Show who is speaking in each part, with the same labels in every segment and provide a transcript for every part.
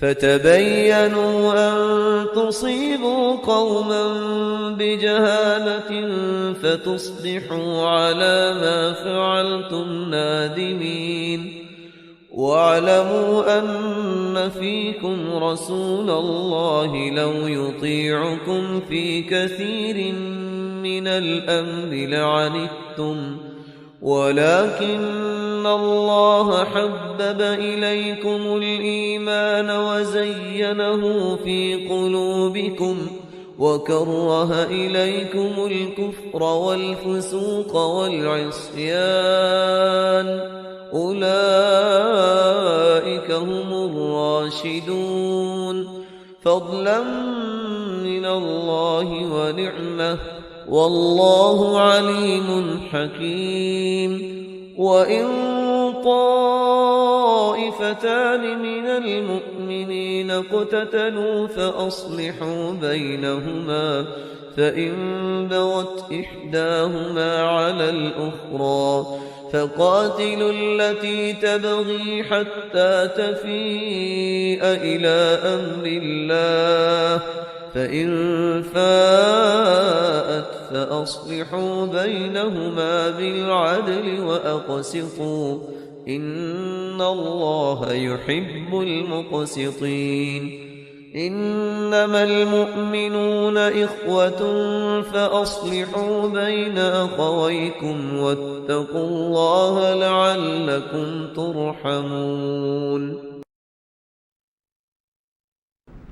Speaker 1: فتبينوا أن تصيبوا قوما بجهالة فتصبحوا على ما فعلتم نادمين. واعلموا أن فيكم رسول الله لو يطيعكم في كثير من الأمر لعنتم ولكن الله حبب إليكم الإيمان وزينه في قلوبكم وكره إليكم الكفر والفسوق والعصيان أولئك هم الراشدون فضلا من الله ونعمة والله عليم حكيم. وإن طائفتان من المؤمنين اقتتلوا فأصلحوا بينهما فإن بغت إحداهما على الأخرى فقاتلوا التي تبغي حتى تفيء إلى أمر الله فإن فاءت فأصلحوا بينهما بالعدل وأقسطوا إن الله يحب المقسطين. إنما المؤمنون إخوة فأصلحوا بين أخويكم واتقوا الله لعلكم ترحمون.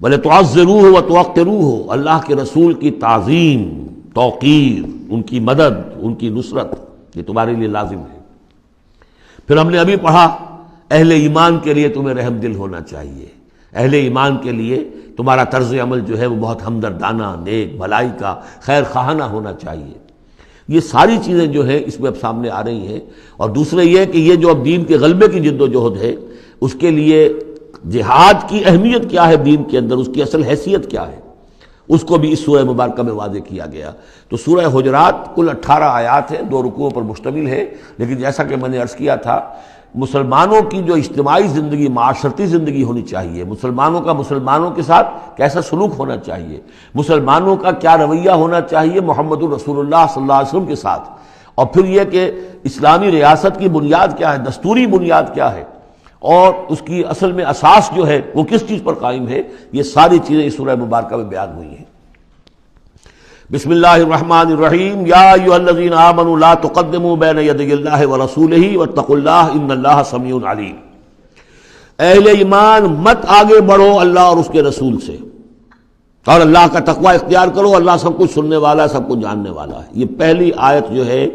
Speaker 2: وَلِتُعَزِّرُوهُ وَتُوَقِّرُوهُ، اللہ کے رسول کی تعظیم، توقیر، ان کی مدد، ان کی نصرت، یہ تمہارے لیے لازم ہے۔ پھر ہم نے ابھی پڑھا اہل ایمان کے لیے تمہیں رحم دل ہونا چاہیے، اہل ایمان کے لیے تمہارا طرز عمل جو ہے وہ بہت ہمدردانہ، نیک، بھلائی کا، خیر خواہانہ ہونا چاہیے۔ یہ ساری چیزیں جو ہے اس میں اب سامنے آ رہی ہیں۔ اور دوسرے یہ کہ یہ جو اب دین کے غلبے کی جد و جہد ہے، اس کے لیے جہاد کی اہمیت کیا ہے دین کے اندر، اس کی اصل حیثیت کیا ہے، اس کو بھی اس سورہ مبارکہ میں واضح کیا گیا۔ تو سورہ حجرات کل 18 آیات ہیں، 2 رکوعوں پر مشتمل ہے، لیکن جیسا کہ میں نے عرض کیا تھا، مسلمانوں کی جو اجتماعی زندگی، معاشرتی زندگی ہونی چاہیے، مسلمانوں کا مسلمانوں کے ساتھ کیسا سلوک ہونا چاہیے، مسلمانوں کا کیا رویہ ہونا چاہیے محمد الرسول اللہ صلی اللہ علیہ وسلم کے ساتھ، اور پھر یہ کہ اسلامی ریاست کی بنیاد کیا ہے، دستوری بنیاد کیا ہے، اور اس کی اصل میں اساس جو ہے وہ کس چیز پر قائم ہے، یہ ساری چیزیں اس سورہ مبارکہ میں بیان ہوئی ہیں۔ بسم اللہ الرحمن الرحیم، یا ایھا الذین آمنوا لا تقدموا بین یدی اللہ ورسولہ واتقوا اللہ ان اللہ سمیع علیم۔ اہل ایمان مت آگے بڑھو اللہ اور اس کے رسول سے، اور اللہ کا تقوی اختیار کرو، اللہ سب کچھ سننے والا ہے، سب کچھ جاننے والا ہے۔ یہ پہلی آیت جو ہے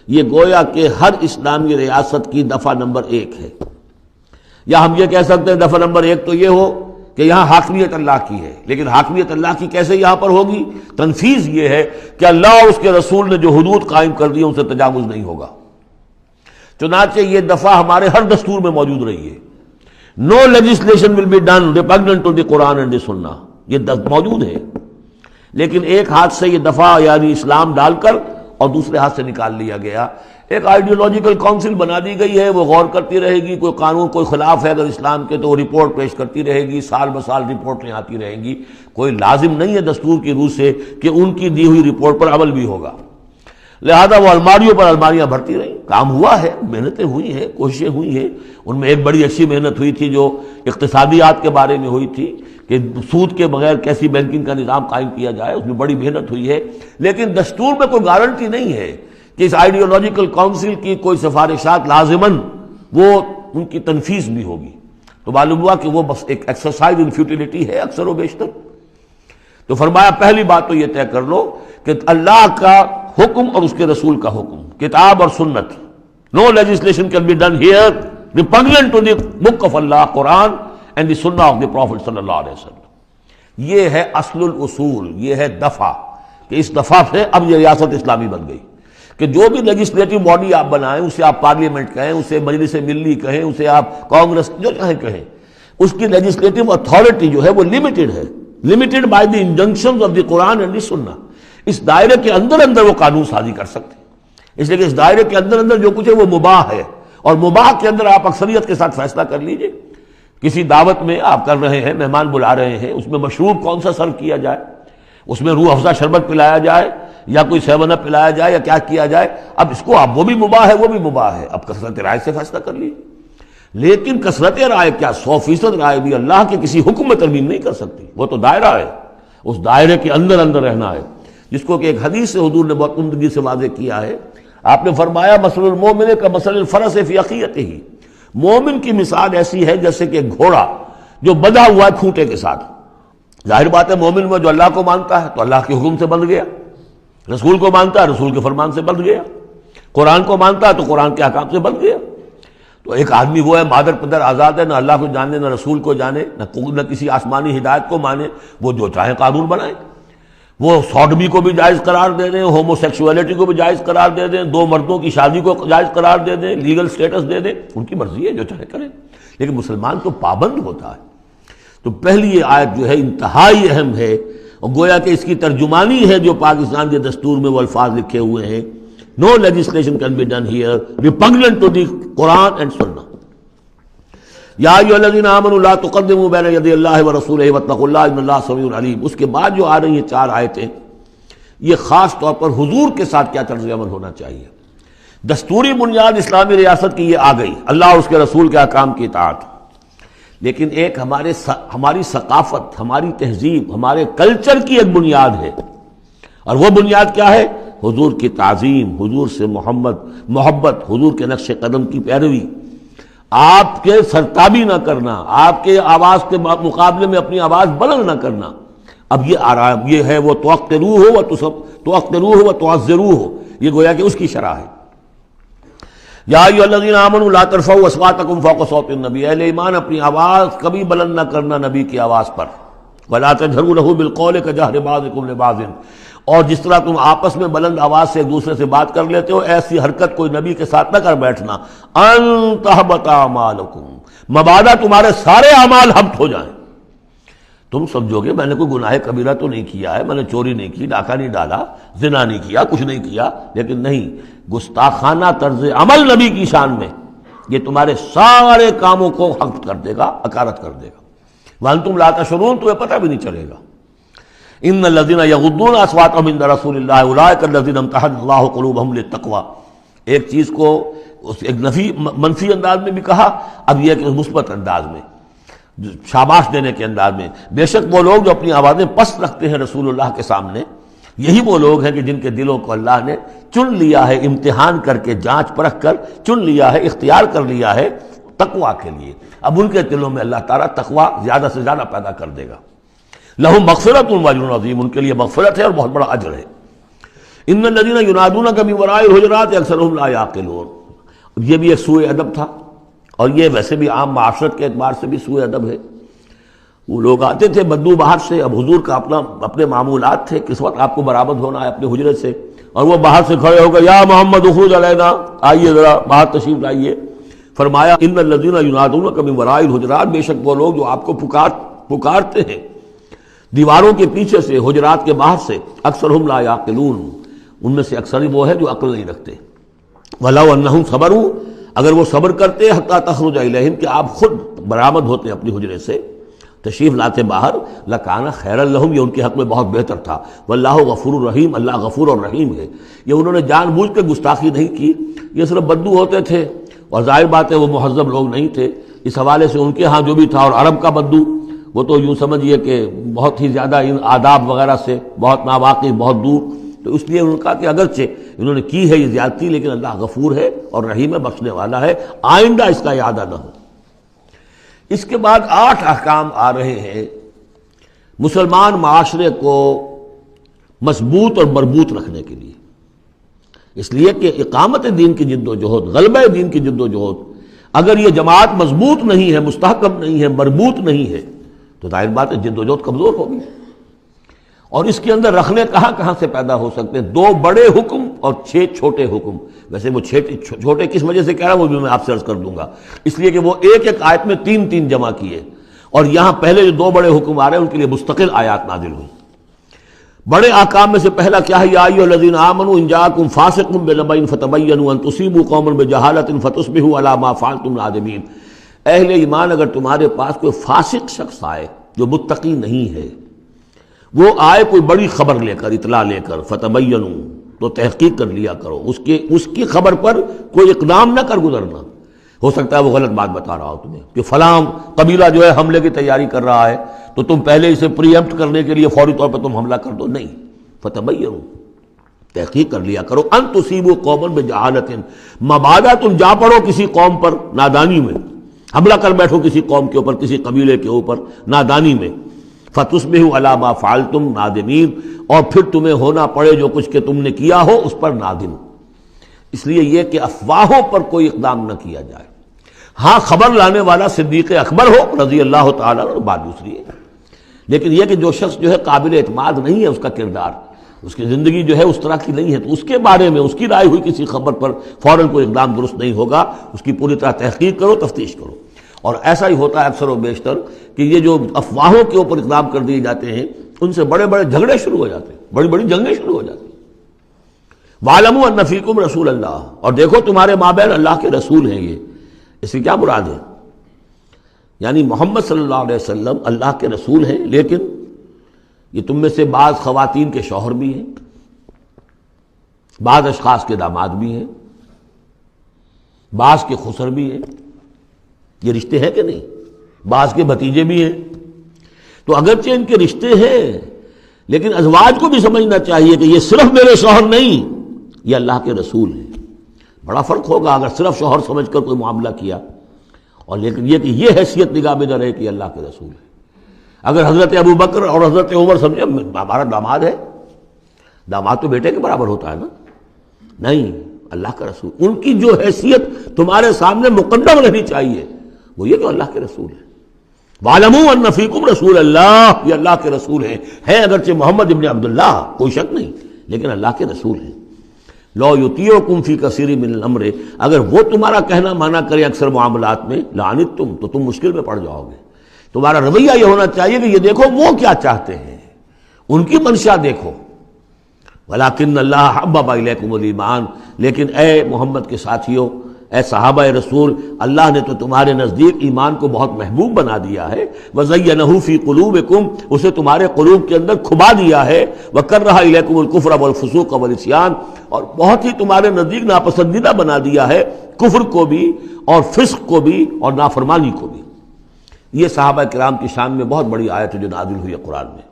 Speaker 2: یہ گویا کہ ہر اسلامی ریاست کی دفعہ نمبر 1 ہے، یا ہم یہ کہہ سکتے ہیں دفعہ نمبر 1 تو یہ ہو کہ یہاں حاکمیت اللہ کی ہے، لیکن حاکمیت اللہ کی کیسے یہاں پر ہوگی؟ تنفیذ یہ ہے کہ اللہ اور اس کے رسول نے جو حدود قائم کر دی ان سے تجاوز نہیں ہوگا۔ چنانچہ یہ دفعہ ہمارے ہر دستور میں موجود رہی ہے، no legislation will be done repugnant to the Quran and the Sunnah, یہ موجود ہے، لیکن ایک ہاتھ سے یہ دفعہ یعنی اسلام ڈال کر اور دوسرے ہاتھ سے نکال لیا گیا۔ ایک آئیڈیولوجیکل کونسل بنا دی گئی ہے، وہ غور کرتی رہے گی، کوئی قانون کوئی خلاف ہے اگر اسلام کے تو وہ رپورٹ پیش کرتی رہے گی، سال بسال رپورٹیں آتی رہیں گی، کوئی لازم نہیں ہے دستور کی روح سے کہ ان کی دی ہوئی رپورٹ پر عمل بھی ہوگا، لہذا وہ الماریوں پر الماریاں بھرتی رہیں۔ کام ہوا ہے، محنتیں ہوئی ہیں، کوششیں ہوئی ہیں، ان میں ایک بڑی اچھی محنت ہوئی تھی جو اقتصادیات کے بارے میں ہوئی تھی کہ سود کے بغیر کیسی بینکنگ کا نظام قائم کیا جائے، اس میں بڑی محنت ہوئی ہے، لیکن دستور میں کوئی گارنٹی نہیں ہے کہ اس آئیڈیولوجیکل کونسل کی کوئی سفارشات لازماً وہ ان کی تنفیذ بھی ہوگی، تو معلوم ہوا کہ وہ بس ایک ایکسرسائز ان فیوٹیلیٹی ہے اکثر و بیشتر۔ تو فرمایا پہلی بات تو یہ طے کر لو کہ اللہ کا حکم اور اس کے رسول کا حکم، کتاب اور سنت، no legislation can be done here repugnant to the book of Allah Quran and the Sunnah of the profit صلی اللہ علیہ وسلم۔ یہ ہے اصل الاصول، یہ ہے دفعہ، کہ اس دفعہ سے اب یہ ریاست اسلامی بن گئی کہ جو بھی لیجسلیٹو باڈی آپ بنائیں، اسے آپ پارلیمنٹ کہیں، اسے مجلس ملی کہیں، اسے آپ کانگریس جو چاہیں کہیں، اس کی لیجسلیٹو اتھارٹی جو ہے وہ لمیٹڈ ہے، limited by the injunctions of the Quran and the Sunnah. اس دائرے کے اندر اندر وہ قانون سازی کر سکتے ہیں، اس لیے کہ اس دائرے کے اندر اندر جو کچھ ہے وہ مباح ہے، اور مباح کے اندر آپ اکثریت کے ساتھ فیصلہ کر لیجئے۔ کسی دعوت میں آپ کر رہے ہیں، مہمان بلا رہے ہیں، اس میں مشروب کون سا سرو کیا جائے، اس میں روح افزا شربت پلایا جائے یا کوئی 7 اپ پلایا جائے یا کیا کیا جائے، اب اس کو اب وہ بھی مباح ہے، وہ بھی مباح ہے، اب کثرت رائے سے فیصلہ کر لیجیے۔ لیکن کثرت رائے کیا 100% رائے بھی اللہ کے کسی حکم میں ترمیم نہیں کر سکتی، وہ تو دائرہ ہے، اس دائرے کے اندر اندر رہنا ہے، جس کو کہ ایک حدیث سے حضور نے بہت عمدگی سے واضح کیا ہے۔ آپ نے فرمایا مثل المومن کمثل الفرس فی عقیتہ، مومن کی مثال ایسی ہے جیسے کہ گھوڑا جو بندھا ہوا ہے کھوٹے کے ساتھ۔ ظاہر بات ہے مومن میں جو اللہ کو مانتا ہے تو اللہ کے حکم سے بندھ گیا، رسول کو مانتا ہے رسول کے فرمان سے بندھ گیا، قرآن کو مانتا ہے تو قرآن کے احکام سے بندھ گیا۔ تو ایک آدمی وہ ہے مادر پدر آزاد ہے، نہ اللہ کو جانے نہ رسول کو جانے نہ کسی آسمانی ہدایت کو مانے، وہ جو چاہے قانون بنائے، وہ سوڈمی کو بھی جائز قرار دے دیں، ہومو سیکسولیٹی کو بھی جائز قرار دے دیں، 2 مردوں کی شادی کو جائز قرار دے دیں، لیگل سٹیٹس دے دیں، ان کی مرضی ہے جو چاہے کریں، لیکن مسلمان تو پابند ہوتا ہے۔ تو پہلی یہ آیت جو ہے انتہائی اہم ہے، اور گویا کہ اس کی ترجمانی ہے جو پاکستان کے دستور میں وہ الفاظ لکھے ہوئے ہیں، no legislation can be done here repugnant to the Quran and Sunnah. یا ایھا الذین آمنوا لا تقدموا بین یدی اللہ ورسولہ واتقوا اللہ ان اللہ سمیع علیم۔ اس کے بعد جو آ رہی ہیں 4 آیتیں، یہ خاص طور پر حضور کے ساتھ کیا طرز عمل ہونا چاہیے۔ دستوری بنیاد اسلامی ریاست کی یہ آ گئی، اللہ اور اس کے رسول کے احکام کی اطاعت، لیکن ایک ہماری ثقافت، ہماری تہذیب، ہمارے کلچر کی ایک بنیاد ہے، اور وہ بنیاد کیا ہے؟ حضور کی تعظیم، حضور سے محبت، حضور کے نقش قدم کی پیروی۔ آپ کے سرتابی نہ کرنا، آپ کے آواز کے مقابلے میں اپنی آواز بلند نہ کرنا۔ اب یہ آرام یہ ہے وہ توقروہ و تعزروہ، یہ گویا کہ اس کی شرح ہے۔ یا ایھا الذین آمنوا لا ترفعوا اصواتکم فوق صوت النبی، اہل ایمان اپنی آواز کبھی بلند نہ کرنا نبی کی آواز پر۔ ولا تجہروا لہ بالقول کجہر بعضکم لبعض، اور جس طرح تم آپس میں بلند آواز سے ایک دوسرے سے بات کر لیتے ہو، ایسی حرکت کوئی نبی کے ساتھ نہ کر بیٹھنا۔ ان تحبط اعمالکم، مبادا تمہارے سارے اعمال حبط ہو جائیں۔ تم سمجھو گے میں نے کوئی گناہ کبیرہ تو نہیں کیا ہے، میں نے چوری نہیں کی، ڈاکہ نہیں ڈالا، زنا نہیں کیا، کچھ نہیں کیا، لیکن نہیں، گستاخانہ طرز عمل نبی کی شان میں یہ تمہارے سارے کاموں کو حبط کر دے گا، اکارت کر دے گا۔ وانتم لا تشعرون، تمہیں پتہ بھی نہیں چلے گا۔ ان الذين يغضون اصواتهم عند رسول الله اولئك الذين امتحن الله قلوبهم للتقوى، ایک چیز کو ایک منفی انداز میں بھی کہا، اب یہ کہ مثبت انداز میں، شاباش دینے کے انداز میں، بے شک وہ لوگ جو اپنی آوازیں پست رکھتے ہیں رسول اللہ کے سامنے، یہی وہ لوگ ہیں کہ جن کے دلوں کو اللہ نے چن لیا ہے، امتحان کر کے، جانچ پرکھ کر چن لیا ہے، اختیار کر لیا ہے تقویٰ کے لیے۔ اب ان کے دلوں میں اللہ تعالیٰ تقویٰ زیادہ سے زیادہ پیدا کر دے گا۔ لہم مغفرۃ واجر عظیم، ان کے لیے مغفرت ہے اور بہت بڑا اجر ہے۔ ان الذین ینادونک من وراء الحجرات اکثرهم لا یعقلون، یہ بھی ایک سوء ادب تھا، اور یہ ویسے بھی عام معاشرت کے اعتبار سے بھی سوء ادب ہے۔ وہ لوگ آتے تھے بدو باہر سے، اب حضور کا اپنے معمولات تھے، کس وقت آپ کو برآمد ہونا ہے اپنے حجرے سے، اور وہ باہر سے کھڑے ہو گئے، یا محمد اخرج علینا، آئیے ذرا باہر تشریف لائیے۔ فرمایا ان الذین ینادونک من وراء الحجرات، بے شک وہ لوگ جو آپ کو پکارتے ہیں دیواروں کے پیچھے سے، حجرات کے باہر سے، اکثرهم لا یعقلون، ان میں سے اکثر وہ ہے جو عقل نہیں رکھتے۔ وَلَوْ أَنَّهُمْ صَبَرُوا، اگر وہ صبر کرتے حتیٰ تخرج الیہم، کہ آپ خود برآمد ہوتے اپنی حجرے سے، تشریف لاتے باہر، لَكَانَ خَيْرًا لَهُمْ، یہ ان کے حق میں بہت بہتر تھا۔ وَاللَّهُ غَفُورٌ رَحِيمٌ، اللہ غفور اور رحیم ہے۔ یہ انہوں نے جان بوجھ کے گستاخی نہیں کی، یہ صرف بدو ہوتے تھے، اور ظاہر بات ہے وہ مہذب لوگ نہیں تھے، اس حوالے سے ان کے ہاں جو بھی تھا، اور عرب کا بدو وہ تو یوں سمجھیے کہ بہت ہی زیادہ ان آداب وغیرہ سے بہت ناواقف، بہت دور، تو اس لیے ان کا کہ اگرچہ انہوں نے کی ہے یہ زیادتی، لیکن اللہ غفور ہے اور رحیم ہے، بخشنے والا ہے، آئندہ اس کا اعادہ نہ ہو۔ اس کے بعد 8 احکام آ رہے ہیں مسلمان معاشرے کو مضبوط اور مربوط رکھنے کے لیے، اس لیے کہ اقامت دین کی جد و جہد، غلبہ دین کی جد و جہد، اگر یہ جماعت مضبوط نہیں ہے، مستحکم نہیں ہے، مربوط نہیں ہے، تو ظاہر بات ہے جد و جہد کمزور ہوگی۔ اور اس کے اندر رکھنے کہاں سے پیدا ہو سکتے ہیں؟ 2 بڑے حکم اور 6 چھوٹے حکم۔ ویسے وہ چھوٹے کس وجہ سے کہہ رہا ہوں وہ بھی میں آپ سے عرض کر دوں گا، اس لیے کہ وہ ایک آیت میں 3 جمع کیے، اور یہاں پہلے جو 2 بڑے حکم آ رہے ہیں ان کے لیے مستقل آیات نازل ہوئی۔ بڑے احکام میں سے پہلا کیا ہے؟ یا ایھا الذین آمنوا ان جاءکم فاسق بنبأ فتبینوا ان تصیبوا قوما بجہالۃ فتصبحوا علی ما فعلتم نادمین۔ اہل ایمان، اگر تمہارے پاس کوئی فاسق شخص آئے جو متقی نہیں ہے، وہ آئے کوئی بڑی خبر لے کر، اطلاع لے کر، فتبینوا، تو تحقیق کر لیا کرو، اس کی خبر پر کوئی اقدام نہ کر گزرنا۔ ہو سکتا ہے وہ غلط بات بتا رہا ہو تمہیں کہ فلاں قبیلہ جو ہے حملے کی تیاری کر رہا ہے، تو تم پہلے اسے پری ایمپٹ کرنے کے لیے فوری طور پر تم حملہ کر دو، نہیں، فتبینوا، تحقیق کر لیا کرو، ان تصیبوا قوما بجہالۃ، مبادا تم جا پڑو کسی قوم پر نادانی میں، حملہ کر بیٹھو کسی قوم کے اوپر، کسی قبیلے کے اوپر نادانی میں، فتصبحوا علی ما فعلتم نادمین، اور پھر تمہیں ہونا پڑے جو کچھ کہ تم نے کیا ہو اس پر نادم۔ اس لیے یہ کہ افواہوں پر کوئی اقدام نہ کیا جائے۔ ہاں خبر لانے والا صدیق اکبر ہو رضی اللہ تعالیٰ عنہ، بات دوسری ہے، لیکن یہ کہ جو شخص جو ہے قابل اعتماد نہیں ہے، اس کا کردار، اس کی زندگی جو ہے اس طرح کی نہیں ہے، تو اس کے بارے میں اس کی رائے ہوئی کسی خبر پر فوراً کوئی اقدام درست نہیں ہوگا، اس کی پوری طرح تحقیق کرو، تفتیش کرو۔ اور ایسا ہی ہوتا ہے اکثر و بیشتر کہ یہ جو افواہوں کے اوپر اقدام کر دیے جاتے ہیں، ان سے بڑے بڑے جھگڑے شروع ہو جاتے ہیں، بڑی بڑی جنگیں شروع ہو جاتی ہیں۔ وَاعْلَمُوا أَنَّ فِيكُمْ رَسُولَ اللَّهِ، اور دیکھو تمہارے مابین اللہ کے رسول ہیں۔ یہ اس سے کیا مراد ہے؟ یعنی محمد صلی اللہ علیہ وسلم اللہ کے رسول ہیں، لیکن یہ تم میں سے بعض خواتین کے شوہر بھی ہیں، بعض اشخاص کے داماد بھی ہیں، بعض کے خسر بھی ہیں، یہ رشتے ہیں کہ نہیں؟ بعض کے بھتیجے بھی ہیں، تو اگرچہ ان کے رشتے ہیں، لیکن ازواج کو بھی سمجھنا چاہیے کہ یہ صرف میرے شوہر نہیں، یہ اللہ کے رسول ہیں۔ بڑا فرق ہوگا اگر صرف شوہر سمجھ کر کوئی معاملہ کیا، اور لیکن یہ کہ یہ حیثیت نگاہ میں نہ رہے کہ اللہ کے رسول ہے. اگر حضرت ابو بکر اور حضرت عمر سمجھے ہمارا داماد ہے، داماد تو بیٹے کے برابر ہوتا ہے نا، نہیں، اللہ کا رسول. ان کی جو حیثیت تمہارے سامنے مقدم رہنی چاہیے وہ یہ کہ اللہ کے رسول ہے. وَاعْلَمُوا أَنَّ فِيكُمْ رَسُولَ اللَّهِ، یہ اللہ کے رسول ہیں اگرچہ محمد ابن عبداللہ، کوئی شک نہیں، لیکن اللہ کے رسول ہیں. لَوْ يُطِيعُكُمْ فِي كَثِيرٍ مِّنَ الْأَمْرِ، اگر وہ تمہارا کہنا مانا کرے اکثر معاملات میں، لَعَنِتُّمْ، تو تم مشکل میں پڑ جاؤ گے. تمہارا رویہ یہ ہونا چاہیے کہ یہ دیکھو وہ کیا چاہتے ہیں، ان کی منشا دیکھو. وَلَٰكِنَّ اللَّهَ حَبَّبَ إِلَيْكُمُ الْإِيمَانَ، لیکن اے محمد کے ساتھیوں، اے صحابہ رسول، اللہ نے تو تمہارے نزدیک ایمان کو بہت محبوب بنا دیا ہے. وَزَيَّنَهُ فِي قُلُوبِكُمْ، اسے تمہارے قلوب کے اندر کھبا دیا ہے. وَكَرَّهَ إِلَيْكُمُ الْكُفْرَ وَالْفُسُوقَ وَالْعِصْيَانَ، اور بہت ہی تمہارے نزدیک ناپسندیدہ بنا دیا ہے کفر کو بھی اور فسق کو بھی اور نافرمانی کو بھی. یہ صحابہ کرام کی شان میں بہت بڑی آیت ہے جو نازل ہوئی ہے قرآن میں.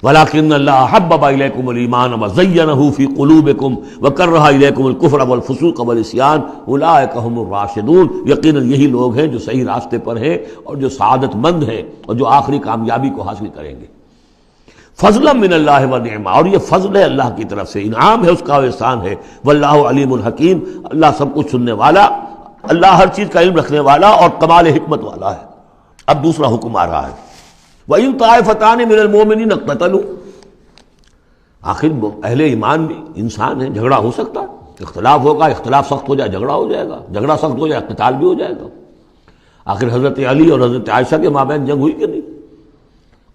Speaker 2: وَلَٰكِنَّ اللَّهَ حَبَّبَ إِلَيْكُمُ الْإِيمَانَ وَزَيَّنَهُ فِي قُلُوبِكُمْ وَكَرَّهَ إِلَيْكُمُ الْكُفْرَ وَالْفُسُوقَ وَالْعِصْيَانَ أُولَٰئِكَ هُمُ الرَّاشِدُونَ، یقیناً یہی لوگ ہیں جو صحیح راستے پر ہیں اور جو سعادت مند ہیں اور جو آخری کامیابی کو حاصل کریں گے. فضلا من اللہ ونعما، اور یہ فضل ہے اللہ کی طرف سے، انعام ہے اس کا، احسان ہے. واللہ علیم الحکیم، اللہ سب کچھ سننے والا، اللہ ہر چیز کا علم رکھنے والا اور کمال حکمت والا ہے. اب دوسرا حکم آ رہا ہے، وَإِن طَائِفَتَانِ مِنَ الْمُؤْمِنِينَ اقْتَتَلُوا، آخر اہل ایمان بھی انسان ہیں، جھگڑا ہو سکتا ہے، اختلاف ہوگا، اختلاف سخت ہو جائے جھگڑا ہو جائے گا، جھگڑا سخت ہو جائے قتال بھی ہو جائے گا. آخر حضرت علی اور حضرت عائشہ کے مابین جنگ ہوئی کہ نہیں؟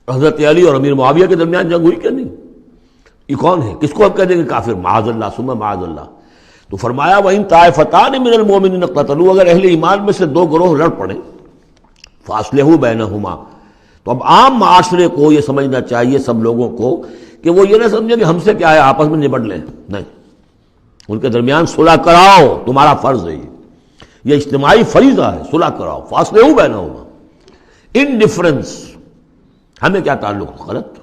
Speaker 2: حضرت علی اور امیر معاویہ کے درمیان جنگ ہوئی کہ نہیں؟ یہ کون ہے؟ کس کو ہم کہہ دیں گے کافر؟ معاذ اللہ ثم معاذ اللہ. تو فرمایا وَإِن طَائِفَتَانِ مِنَ الْمُؤْمِنِينَ اقْتَتَلُوا، اگر اہل ایمان میں سے دو گروہ لڑ پڑیں، فَأَصْلِحُوا بَيْنَهُمَا، تو اب عام معاشرے کو یہ سمجھنا چاہیے، سب لوگوں کو، کہ وہ یہ نہ سمجھے کہ ہم سے کیا ہے، آپس میں نبٹ لیں، نہیں، ان کے درمیان صلح کراؤ، تمہارا فرض ہے، یہ اجتماعی فریضہ ہے، صلح کراؤ. فَأَصْلِحُوا بَيْنَهُمَا، انڈیفرنس ہمیں کیا تعلق؟ غلط.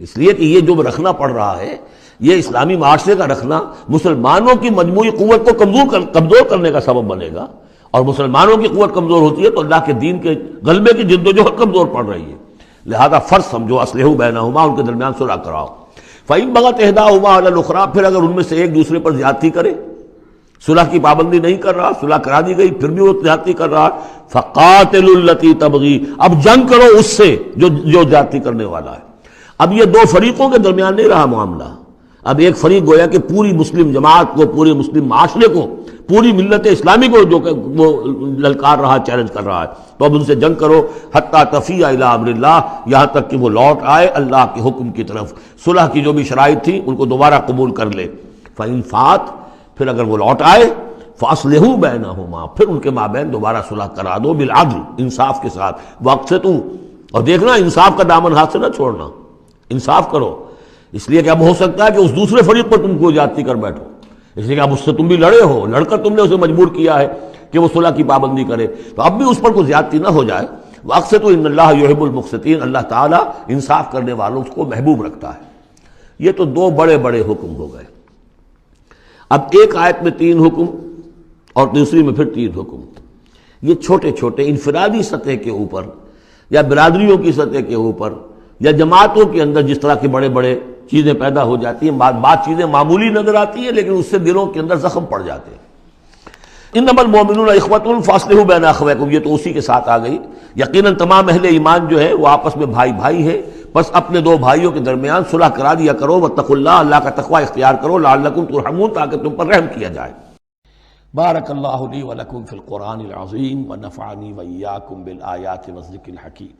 Speaker 2: اس لیے کہ یہ جو رکھنا پڑ رہا ہے، یہ اسلامی معاشرے کا رکھنا مسلمانوں کی مجموعی قوت کو کمزور کرنے کا سبب بنے گا، اور مسلمانوں کی قوت کمزور ہوتی ہے تو اللہ کے دین کے غلبے کی جدوجہد کمزور پڑ رہی ہے. لہذا فرض سمجھو، اصلحوا بینہما، ان کے درمیان صلح کراؤ. فَإِن بَغَتْ إِحْدَاهُمَا عَلَى الْأُخْرَىٰ، پھر اگر ان میں سے ایک دوسرے پر زیادتی کرے، صلح کی پابندی نہیں کر رہا، صلح کرا دی گئی پھر بھی وہ زیادتی کر رہا، فَقَاتِلُوا الَّتِي تَبْغِي، اب جنگ کرو اس سے جو زیادتی کرنے والا ہے. اب یہ دو فریقوں کے درمیان نہیں رہا معاملہ، اب ایک فریق گویا کہ پوری مسلم جماعت کو، پورے مسلم معاشرے کو، پوری ملت اسلامی کو جو کہ وہ للکار رہا، چیلنج کر رہا ہے، تو اب ان سے جنگ کرو. حتیٰ تفیء الی امر اللہ، یہاں تک کہ وہ لوٹ آئے اللہ کے حکم کی طرف. صلح کی جو بھی شرائط تھی ان کو دوبارہ قبول کر لے. فإن فات، پھر اگر وہ لوٹ آئے، فاصلحوا بینہما، پھر ان کے مابین دوبارہ صلح کرا دو، بالعدل، انصاف کے ساتھ. واقسطوا، اور دیکھنا انصاف کا دامن ہاتھ سے نہ چھوڑنا، انصاف کرو. اس لیے کہ اب ہو سکتا ہے کہ اس دوسرے فریق پر تم کو زیادتی کر بیٹھو، اس لیے کہ اب اس سے تم بھی لڑے ہو، لڑ کر تم نے اسے مجبور کیا ہے کہ وہ صلح کی پابندی کرے، تو اب بھی اس پر کوئی زیادتی نہ ہو جائے. واقسطوا ان اللہ یحب المقسطین، اللہ تعالیٰ انصاف کرنے والوں کو محبوب رکھتا ہے. یہ تو دو بڑے بڑے حکم ہو گئے. اب ایک آیت میں 3 حکم اور دوسری میں پھر 3 حکم. یہ چھوٹے چھوٹے انفرادی سطح کے اوپر یا برادریوں کی سطح کے اوپر یا جماعتوں کے اندر جس طرح کے بڑے بڑے چیزیں پیدا ہو جاتی ہیں، بعض چیزیں معمولی نظر آتی ہیں لیکن اس سے دلوں کے اندر زخم پڑ جاتے ہیں. انما المؤمنون اخوۃ فاصلحوا بین اخویکم، یہ تو اسی کے ساتھ آ گئی. یقیناً تمام اہل ایمان جو ہے وہ آپس میں بھائی بھائی ہے، بس اپنے دو بھائیوں کے درمیان صلح کرا دیا کرو. واتقوا اللہ، اللہ کا تقوی اختیار کرو. لعلکم ترحمون، تاکہ تم پر رحم کیا جائے. بارک اللہ لی ولکم فی القرآن العظیم ونفعنی وإیاکم بالآیات والذکر الحکیم.